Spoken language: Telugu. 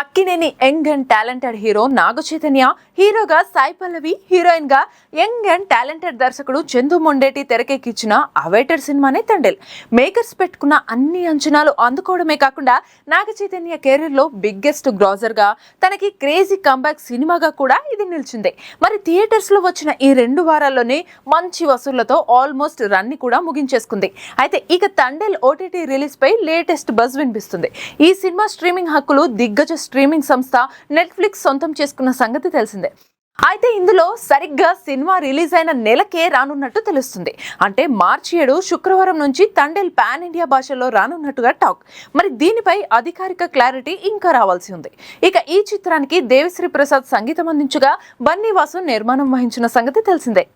Akkineni young and talented hero Naga Chaitanya, హీరోగా సాయి పల్లవి, హీరోయిన్ గా యంగ్ అండ్ టాలెంటెడ్ దర్శకుడు చందు మొండేటి తెరకెక్కించిన అవైటర్ సినిమానే తండేల్. మేకర్స్ పెట్టుకున్న అన్ని అంచనాలు అందుకోవడమే కాకుండా నాగ చైతన్య కెరీర్ లో బిగ్గెస్ట్ గ్రాజర్ గా, తనకి క్రేజీ కంబ్యాక్ సినిమాగా కూడా ఇది నిలిచింది. మరి థియేటర్స్ లో వచ్చిన ఈ 2 వారాల్లోనే మంచి వసూళ్లతో ఆల్మోస్ట్ రన్ ని కూడా ముగించేసుకుంది. అయితే ఇక తండేల్ ఓటీటీ రిలీజ్ పై లేటెస్ట్ బజ్ వినిపిస్తుంది. ఈ సినిమా స్ట్రీమింగ్ హక్కులు దిగ్గజ స్ట్రీమింగ్ సంస్థ నెట్ఫ్లిక్స్ సొంతం చేసుకున్న సంగతి తెలిసిందే. అయితే ఇందులో సరిగ్గా సినిమా రిలీజ్ అయిన నెలకే రానున్నట్టు తెలుస్తుంది. అంటే మార్చి 7 శుక్రవారం నుంచి తండేల్ పాన్ ఇండియా భాషలో రానున్నట్టుగా టాక్. మరి దీనిపై అధికారిక క్లారిటీ ఇంకా రావాల్సి ఉంది. ఇక ఈ చిత్రానికి దేవిశ్రీ ప్రసాద్ సంగీతం అందించగా బన్నీవాసు నిర్మాణం వహించిన సంగతి తెలిసిందే.